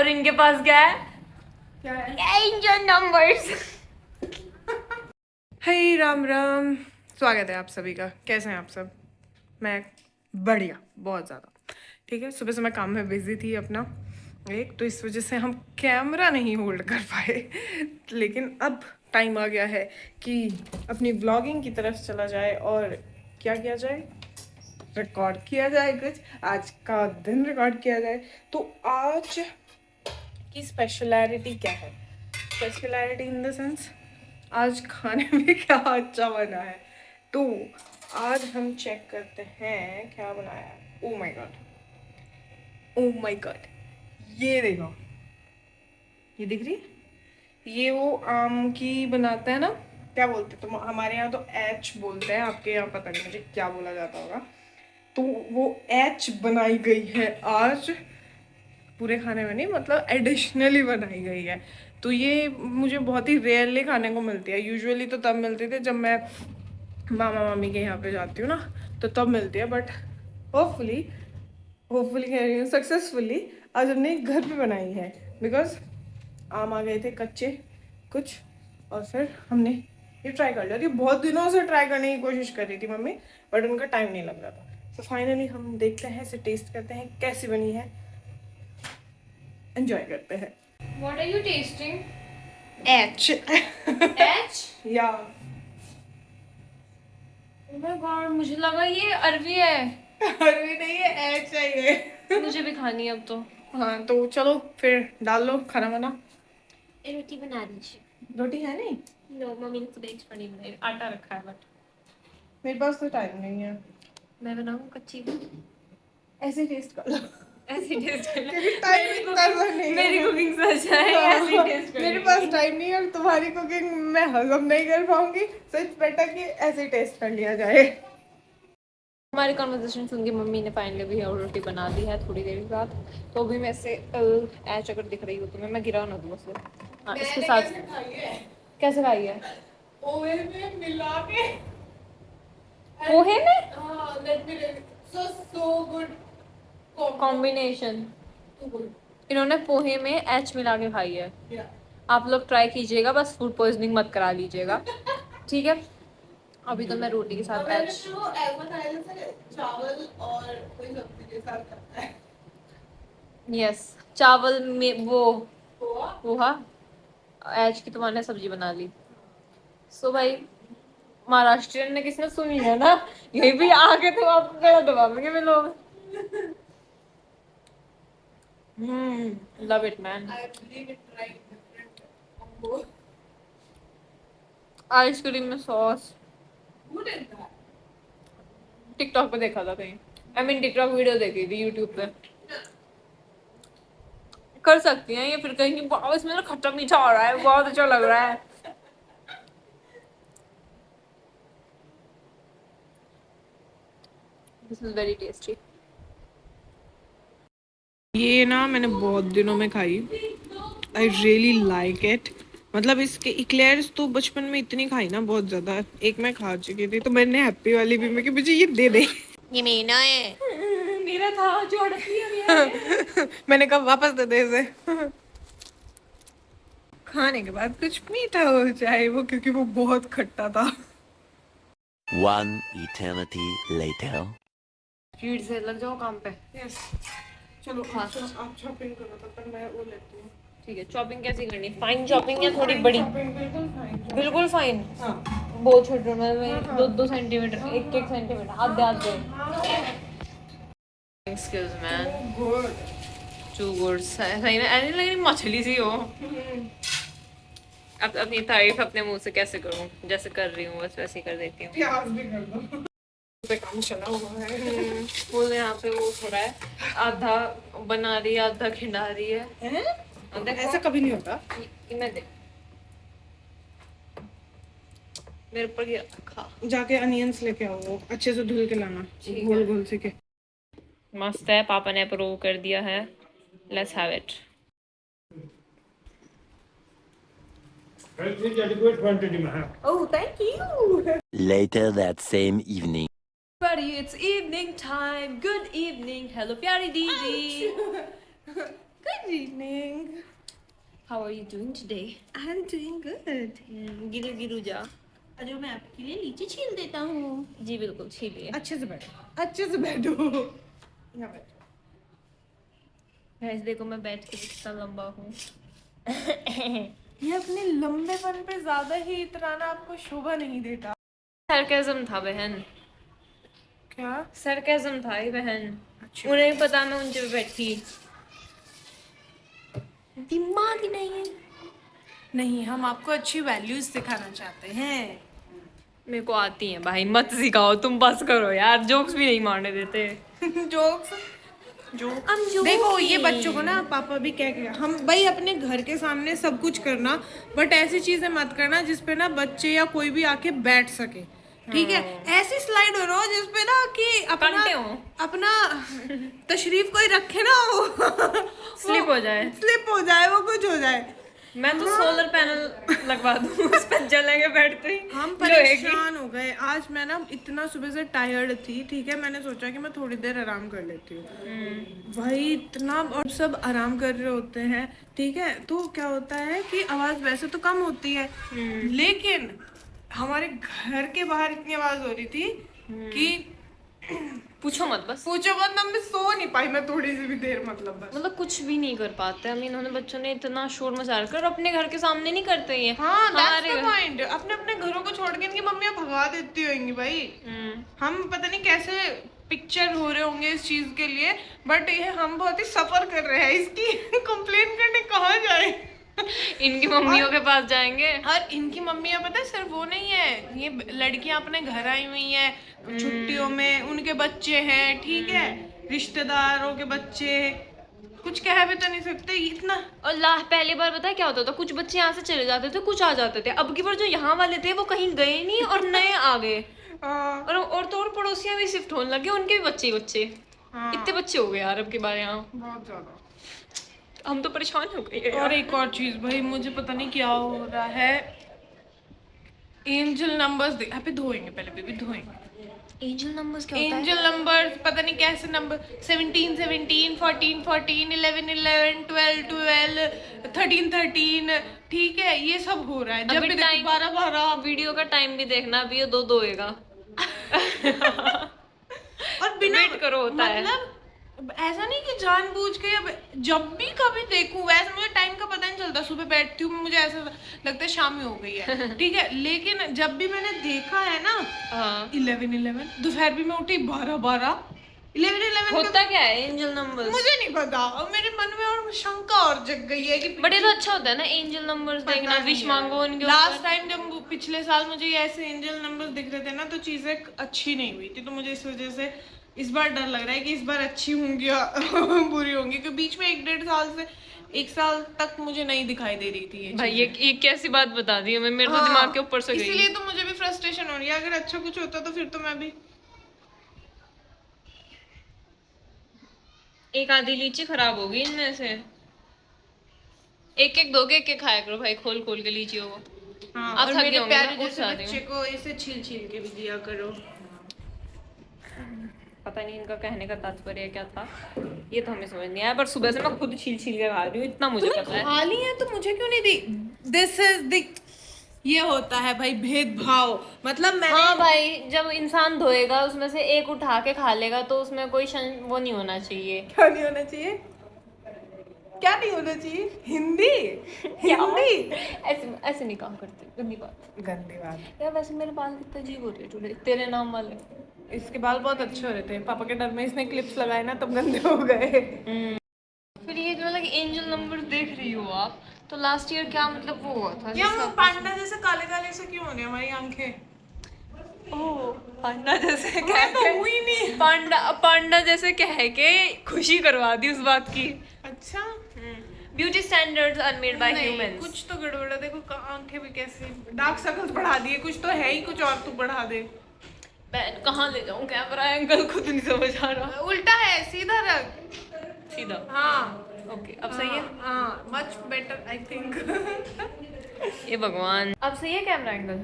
और इनके पास क्या है? क्या है? Engine numbers. हे राम राम, स्वागत है आप सभी का। कैसे हैं आप सब? मैं बढ़िया, बहुत ज़्यादा। ठीक है, सुबह से मैं काम में बिजी थी अपना एक, तो इस वजह से हम कैमरा नहीं होल्ड कर पाए। लेकिन अब टाइम आ गया है कि अपनी व्लॉगिंग की तरफ चला जाए और क्या किया जाए, रिकॉर्ड किया जाए कुछ, आज का दिन रिकॉर्ड किया जाए। तो आज की स्पेशलिटी क्या है? स्पेशलिटी इन द सेंस आज खाने में क्या अच्छा बना है। तो आज हम चेक करते हैं क्या बनाया है। Oh my God, oh my God, ये देखो, ये दिख रही, ये वो आम की बनाते हैं ना, क्या बोलते हैं? तो हमारे यहाँ तो एच बोलते हैं, आपके यहाँ पता नहीं मुझे क्या बोला जाता होगा। तो वो एच बनाई गई है आज, पूरे खाने में नहीं, मतलब एडिशनली बनाई गई है। तो ये मुझे बहुत ही रेयरली खाने को मिलती है। यूजुअली तो तब मिलती थी जब मैं मामा मामी के यहाँ पे जाती हूँ ना, तो तब मिलती है। बट होपफुली होपफुली कह रही हूँ, सक्सेसफुली आज हमने घर पे बनाई है। बिकॉज आम आ गए थे कच्चे कुछ, और फिर हमने ये ट्राई कर लिया। ये बहुत दिनों से ट्राई करने की कोशिश कर रही थी मम्मी, बट उनका टाइम नहीं लग रहा था। तो फाइनली हम देखते हैं, इसे टेस्ट करते हैं कैसी बनी है, एंजॉय करते हैं। What are you tasting? H H? या Oh my God, मुझे लगा ये अरवी है। अरवी नहीं है, एच है ये। मुझे भी खानी है अब तो। हाँ तो चलो फिर डाल लो खाना वाना। रोटी बना दीजिए। रोटी है नहीं? नो, मम्मी ने सुबह एक्स्ट्रा नहीं बनाई, आटा रखा है बट मेरे पास तो टाइम नहीं है। मैं बनाऊँ कच्ची। ऐसे टेस्ट कर लो, ऐसी टेस्ट कर ले। क्योंकि टाइम इतना सा नहीं है। मेरी कुकिंग से अच्छा है ऐसी टेस्ट कर मेरे ले। पास टाइम नहीं है और तुम्हारी कुकिंग मैं हजम नहीं कर पाऊंगी। सो इट्स बेटर कि ऐसे टेस्ट कर लिया जाए। हमारी कन्वर्सेशन सुन के मम्मी ने फाइनली भी और रोटी बना दी है थोड़ी देर बाद। तो अभी मैं से एच अगर दिख रही हो तो मैं गिरा ना दूँ उसे। हाँ, इसके साथ कैसे खाई है? पोहे में मिला के। पोहे में हाँ, let me tell you, so good combination. combo. इन्होंने पोहे में एच मिला के खाई है। Yeah. आप लोग ट्राई कीजिएगा, बस फूड पॉइजनिंग मत करा लीजिएगा, ठीक है? अभी तो मैं रोटी के साथ एच। चावल और कोई सब्जी के साथ खाता है। यस, चावल में वो पोहा? पोहा, एच की तो मैंने सब्जी बना ली। सो भाई, महाराष्ट्रियन ने किसने सुनी है ना, यही भी आके तो आपको गला दबाएंगे मैं लोग। Love it man. I believe it tried different combo. Ice cream में sauce Good is that? TikTok पे देखा था कहीं। आई मीन टिकटॉक वीडियो देखी थी यूट्यूब पे। कर सकती हैं ये, फिर कहीं कि वाह इसमें ना खट्टा मीठा आ रहा है, बहुत अच्छा लग रहा है। This is very tasty. ये ना मैंने बहुत दिनों में खाई। I really like it. मतलब इसके इक्लेयर्स तो बचपन में इतनी खाई ना, बहुत ज्यादा। एक मैं खा चुकी थी, तो मैंने हैप्पी वाली भी मैं कि मुझे ये दे दे। ये मेरा है। मेरा था जो हड़प लिया मेरा। मैंने कहा वापस दे दे इसे। खाने के बाद कुछ मीठा हो जाए वो, क्योंकि वो बहुत खट्टा था। One eternity later. स्पीड से लग जाओ काम पे। यस, चलो हाँ। आप शॉपिंग करो, तब तक मैं वो लेती हूँ। ठीक है, चॉपिंग कैसी करनी? फाइन चॉपिंग या थोड़ी बड़ी? बिल्कुल फाइन। बिल्कुल फाइन। हाँ बहुत छोटे में 2-2 सेंटीमीटर, 1-1 सेंटीमीटर, आधे excuse man, good. Two goods सही में ऐसे लग रही मछली सी हो। अब अपनी तारीफ अपने मुंह से कैसे करूं? जैसे कर रही हूँ बस वैसे ही कर देती हूँ। प्याज भी कर दो। पे काम चला हुआ है। फुल यहाँ पे वो हो रहा है, आधा बना रही है आधा खिंडा रही है। हैं? ऐसा कभी नहीं होता। मैं देख मेरे ऊपर गिरा खा। जाके अनियंस लेके आओ, वो अच्छे से धुल के लाना, ठीक है। गोल गोल से के। मस्त है, पापा ने अप्रूव कर दिया है। Let's have it. Oh, thank you. Later that same evening. Buddy, it's evening time. Good evening. Hello, प्यारी दीदी. Good Good evening. How are you doing today? I'm doing good. गिरू गिरू जा। अरे मैं आपके लिए लीची छील देता हूँ। जी बिल्कुल छीलिए। अच्छे से बैठो, अच्छे से बैठो। यहाँ बैठो। गाइस देखो मैं बैठ के कितना लंबा हूँ। ये अपने लंबेपन पे ज्यादा ही इतराना आपको शोभा नहीं देता। सरकाज़म था बहन, क्या? सरकाज़म था ये बहन। अच्छा। उन्हें भी पता मैं उनके पे बैठी। दिमाग ही नहीं है। नहीं, हम आपको अच्छी वैल्यूज सिखाना चाहते हैं। मेरे को आती है भाई, मत सिखाओ, तुम बस करो यार, जोक्स भी नहीं मारने देते। जोक्स देखो, ये बच्चों को ना पापा भी क्या कह, हम भाई अपने घर के सामने सब कुछ करना, बट ऐसी चीजें मत करना जिसपे ना बच्चे या कोई भी आके बैठ सके, ठीक है? ऐसी स्लाइड हो रहा जिसपे ना कि अपना तशरीफ कोई रखे ना हो, स्लिप हो जाए वो कुछ हो जाए। मैं तो सोलर पैनल लगवा दूँ उस पर जलेंगे बैठते ही। हम परेशान हो गए आज। मैं ना इतना सुबह से टायर्ड थी, ठीक है? मैंने सोचा कि मैं थोड़ी देर आराम कर लेती हूँ। भाई इतना, और सब आराम कर रहे होते हैं, ठीक है? तो क्या होता है कि आवाज वैसे तो कम होती है, लेकिन हमारे घर के बाहर इतनी आवाज हो रही थी कि पूछो मत, बस पूछो मत। मैं सो नहीं पाई मैं थोड़ी सी भी देर, मतलब कुछ भी नहीं कर पाते हम। इन्होंने बच्चों ने इतना शोर मचा रखा है और अपने घर के सामने नहीं करते ये। हाँ, that's the point। अपने अपने घरों को छोड़ के इनकी मम्मियाँ भगा देती होंगी भाई। हम पता नहीं कैसे पिक्चर हो रहे होंगे इस चीज के लिए, बट ये हम बहुत ही सफर कर रहे हैं इसकी। कंप्लेन करने कहाँ जाए? इनकी मम्मियों के पास जाएंगे। और इनकी मम्मियाँ पता है सिर्फ वो नहीं है, ये लड़कियां अपने घर आई हुई हैं छुट्टियों में, उनके बच्चे हैं, ठीक है? रिश्तेदारों के बच्चे, कुछ कह भी तो नहीं सकते इतना। और पहली बार पता है क्या होता था, कुछ बच्चे यहाँ से चले जाते थे, कुछ आ जाते थे। अब की बार जो यहाँ वाले थे वो कहीं गए नहीं और नए आ गए। और तो और पड़ोसियां भी शिफ्ट होने लगे, उनके भी बच्चे इतने बच्चे हो गए यार अब की बार यहाँ, बहुत ज्यादा। हम तो परेशान हो गए। और एक और चीज भाई, मुझे पता नहीं क्या हो रहा है। एंजल नंबर्स पे धोएंगे, पहले बेबी धोएंगे। एंजल नंबर्स क्या होता है? एंजल नंबर्स पता नहीं कैसे नंबर, 17 17, 14 14, 11 11, 12 12, 13 13, ठीक है? ये सब हो रहा है। जब भी 12 12। वीडियो का टाइम भी देखना, अभी ये दो होएगा। और बिना वेट करो होता है, मतलब ऐसा नहीं कि जानबूझ के। अब जब भी कभी देखूं, वैसे मुझे टाइम का पता नहीं चलता। सुबह बैठती हूँ, मुझे ऐसा लगता है शाम ही हो गई है, ठीक है? लेकिन जब भी मैंने देखा है ना, 11 11, दोपहर भी मैं उठी 12 12, 11 11 होता क्या है एंजल नंबर्स? मुझे नहीं पता, और मेरे मन में और शंका और जग गई है कि बट ये तो अच्छा होता है ना एंजल नंबर्स देखना, विश मांगो उनके। लास्ट टाइम जब पिछले साल मुझे ऐसे एंजल नंबर्स दिख रहे थे ना, तो चीजें अच्छी नहीं हुई थी, तो मुझे इस वजह से इस बार डर लग रहा है कि इस बार अच्छी होंगी या बुरी होंगी, क्योंकि बीच में 1 1.5 साल से 1 साल तक मुझे नहीं दिखाई दे रही थी ये भाई। ये कैसी बात बता दी हमें, मेरे तो दिमाग के ऊपर से गई। इसीलिए तो मुझे भी फ्रस्ट्रेशन हो रही है। अगर अच्छा कुछ होता तो फिर तो मैं भी। एक आधी लीची खराब होगी इनमें से, एक एक दो के एक खाया करो भाई, खोल खोल के लीचियों को। हाँ, आप और थक मेरे गए प्यारे होंगे जैसे ना, बच्चे को इसे छील छील के भी दिया करो। पता नहीं इनका कहने का तात्पर्य क्या था, ये तो हमें समझ नहीं आया। पर सुबह से मैं खुद छील छील के खा रही हूँ, इतना मुझे पता है। खाली है तो मुझे क्यों नहीं दी? दिस इज द, ये होता है भाई भेदभाव। मतलब मैंने, हाँ भाई, जब इंसान धोएगा उसमें से एक उठा के खा लेगा तो उसमें कोई वो नहीं होना चाहिए। क्या नहीं होना चाहिए? क्या नहीं होना चाहिए? हिंदी ऐसे ऐसे नहीं काम करते, गंदी बात। यार वैसे मेरे बाल कितने अजीब हो रहे टुडे, तेरे नाम वाले। इसके बाल बहुत अच्छे हो रहे थे, पापा के डर में इसने क्लिप्स लगाए ना, तब गंदे हो गए। फिर ये जो मतलब एंजल नंबर देख रही हो आप, तो लास्ट ईयर क्या मतलब वो हुआ था? ये हम पांडा जैसे काले काले से क्यों हो रहे हमारी आंखें? ओह, पांडा जैसे कह मैं तो के हुई नहीं। पांडा जैसे कह के खुशी करवा दी उस बात की। अच्छा, beauty standards are made by humans. कुछ तो गड़बड़ है। देखो आंखें भी कैसे डार्क सर्कल्स बढ़ा दिए, कुछ तो है ही, कुछ और तू बढ़ा दे। मैं कहाँ ले जाऊँ कैमरा एंगल, खुद नहीं समझ आ रहा। उल्टा है, सीधा रख, सीधा। हाँ ओके, अब सही है। हाँ, मच बेटर आई थिंक। ये भगवान, अब सही है कैमरा एंगल?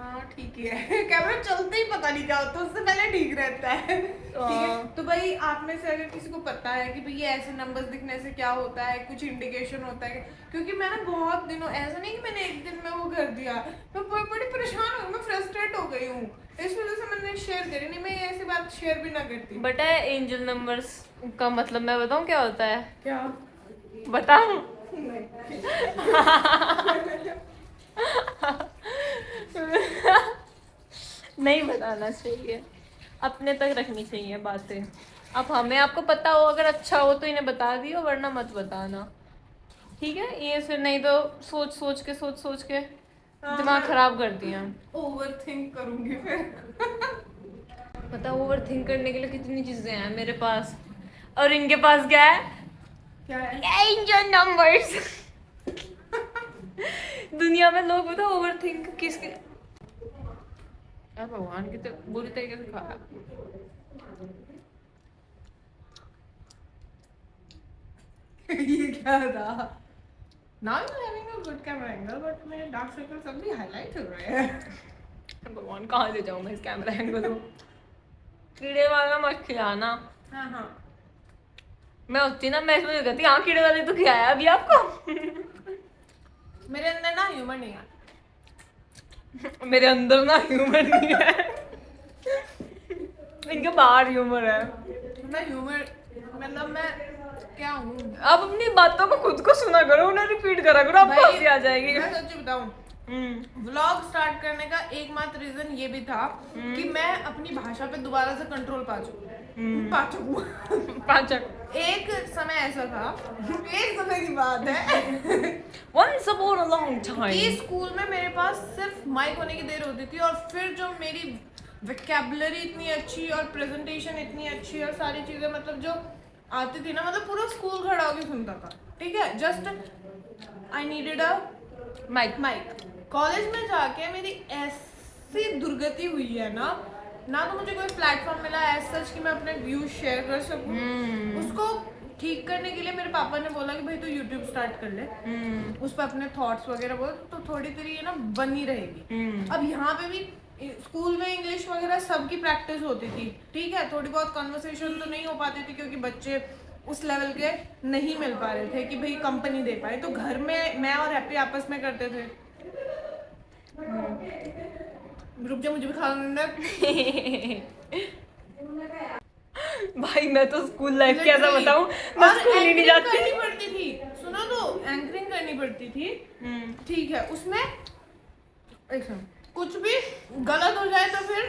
हाँ ठीक ही है। कैमरा चलते ही पता नहीं क्या होता है, उससे पहले ठीक रहता है। ठीक है, तो भाई आप में से अगर किसी को पता है कि भाई ये ऐसे नंबर्स दिखने से क्या होता है, कुछ इंडिकेशन होता है, क्योंकि मैं ना बहुत दिनों, ऐसा नहीं कि मैंने एक दिन में वो कर दिया, मैं बड़ी परेशान हो गई, मैं फ्रस्ट्रेट हो गई हूँ, इस वजह से मैंने शेयर करी नहीं, मैं ये ऐसी बात शेयर भी ना करती। बट एंजल नंबर्स का मतलब मैं बताऊं क्या होता है? क्या बताऊं? नहीं बताना चाहिए, अपने तक रखनी चाहिए बातें। अब हमें आपको पता हो, अगर अच्छा हो तो इन्हें बता दियो, वरना मत बताना, ठीक है? ये फिर नहीं तो सोच सोच के दिमाग खराब कर दिया। ओवर थिंक करूंगी फिर। पता ओवर थिंक करने के लिए कितनी चीजें हैं मेरे पास, और इनके पास क्या है? क्या है? Angel numbers. दुनिया में लोग पता ओवर थिंक किसके, यार भगवान की तो बुरी तरीके से खाया। ये क्या था? Now you're having a good camera angle, but मेरे dark circles अब भी highlight हो रहे हैं। भगवान कहाँ ले जाऊँ मैं इस कैमरा एंगल को? कीड़े वाला मत खिलाना। हाँ हाँ। मैं होती ना, मैं इसमें कहती हाँ कीड़े वाले तो खिलाया अभी आपको। मेरे अंदर ना ह्यूमर नहीं है। मेरे अंदर ना ह्यूमर नहीं है, इनके बाहर ह्यूमर है। मैं ह्यूमर मतलब मैं क्या हूँ? आप अपनी बातों को खुद को सुना करो, उन्हें रिपीट करा करो, आपको भाई, हंसी आ जाएगी। मैं सच्ची बताऊँ, व्लॉग स्टार्ट करने का एकमात्र रीजन ये भी था कि मैं अपनी भाषा पे दोबारा से कंट्रोल पा चुकूँ। पाचक। एक समय ऐसा था, एक समय की बात है, Once upon a long कि time. स्कूल में मेरे पास सिर्फ माइक होने की देर होती थी, और फिर जो मेरी वोकैबुलरी इतनी अच्छी और प्रेजेंटेशन इतनी अच्छी और सारी चीजें मतलब जो आती थी ना, मतलब पूरा स्कूल खड़ा होकर सुनता था। ठीक है, just I needed a mic. College में जाके मेरी ऐसी दुर्गति हुई है ना तो मुझे कोई प्लेटफॉर्म मिला एज सच कि मैं अपने व्यूज शेयर कर सकूं। उसको ठीक करने के लिए मेरे पापा ने बोला कि भाई तू यूट्यूब स्टार्ट कर ले, उस पर अपने थॉट्स वगैरह बोल, तो थोड़ी तेरी ये ना बनी रहेगी। अब यहाँ पे भी स्कूल में इंग्लिश वगैरह सबकी प्रैक्टिस होती थी, ठीक है, थोड़ी बहुत कन्वर्सेशन तो नहीं हो पाती थी क्योंकि बच्चे उस लेवल के नहीं मिल पा रहे थे कि भाई कंपनी दे पाए, तो घर में मैं और हैप्पी आपस में करते थे। रुक जा, मुझे भी खाना भाई मैं तो स्कूल लाइफ कैसा बताऊं, मैं स्कूल ही नहीं जाती। करनी पड़ती थी, सुनो तो, एंकरिंग करनी पड़ती थी, ठीक है, उसमें एक सेकंड, कुछ भी गलत हो जाए तो फिर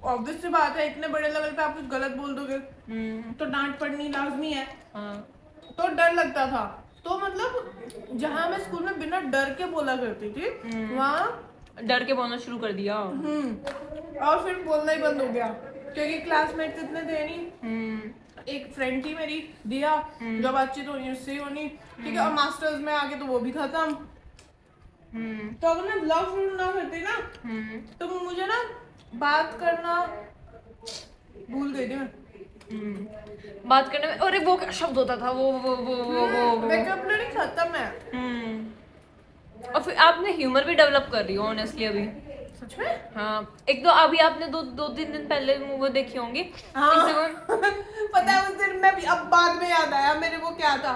ऑब्वियस सी बात है, इतने बड़े लेवल पे आप कुछ गलत बोल दोगे तो डांट पड़नी लाजमी है। तो डर लगता था, तो मतलब जहाँ मैं स्कूल में बिना डर के बोला करती थी, वहाँ डर के बोलना शुरू कर दिया। और फिर बोलना ही बंद हो गया क्योंकि क्लासमेट्स इतने थे नहीं। एक फ्रेंड थी मेरी दिया, जो बातचीत होनी उससे ही होनी, ठीक है, और मास्टर्स में आगे तो वो भी खत्म। तो अगर मैं ब्लॉग शुरू ना करती ना तो मुझे ना बात करना भूल गई थी मैं। बात करने में, अरे वो क्या शब्द होता था, वो वोकैबुलरी खत्म है। और फिर आपने ह्यूमर भी डेवलप कर रही हो ऑनेस्टली अभी। सच में? हाँ, एक तो अभी आपने दो तीन दिन पहले वो देखी होंगी। हाँ। पता है उस दिन मैं भी, अब बाद में याद आया मेरे, वो क्या था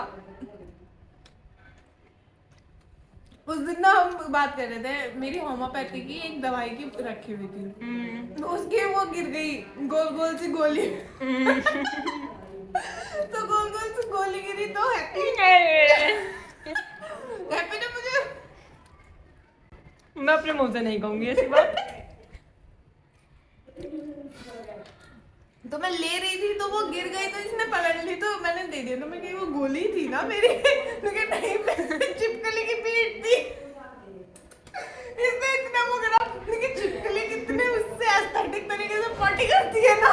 उस दिन ना, हम बात कर रहे थे, मेरी होम्योपैथी की एक दवाई की रखी हुई थी, तो उसकी वो गिर गई, गोल गोल सी गोली। तो गोल गोल सी गोली गिरी तो हैप्पी ने मुझे, मैं अपने मुंह से नहीं कहूंगी ऐसी बात। तो मैं ले रही थी तो वो गिर गई, तो इसने पलट ली, तो मैंने दे दिया, तो मैं कही वो गोली थी ना मेरी, लेकिन नहीं, चिपकली की पीठ थी। इसने इतना वो करा, लेकिन चिपकली कितने उससे एस्थेटिक तरीके से पार्टी करती है ना।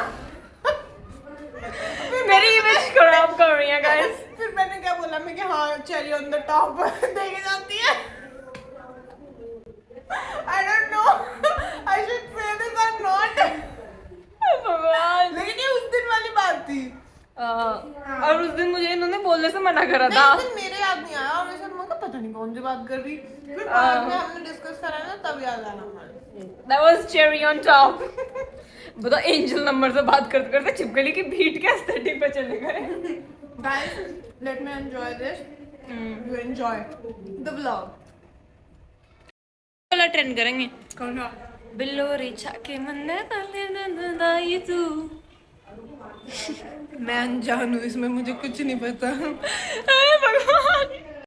मेरी इमेज खराब कर रही है गाइस। फिर मैंने क्या बोला, मैं कि हाँ चेरी ऑन द टॉप देके जाती है। I don't know, I should say this or not. भगवान। लेकिन ये उस दिन वाली बात थी। और उस दिन मुझे इन्होंने बोलने से मना करा था। नहीं, मेरे याद नहीं आया, और ऐसा मगर पता नहीं कौन सी बात कर रही, फिर बाद में हमने डिस्कस करा ना तब याद आना हमारे। That was cherry on top. बता एंजल नंबर से बात करते करते छिपकली की भीट के एस्थेटिक पे चले गए। Guys, let me enjoy this. You enjoy the vlog. वाला ट्रेंड करेंगे। कौन सा? बिल्लोरी छाके मन्ने तले नंदाई तू। मैं अनजान हूँ इसमें, मुझे कुछ नहीं पता। भगवान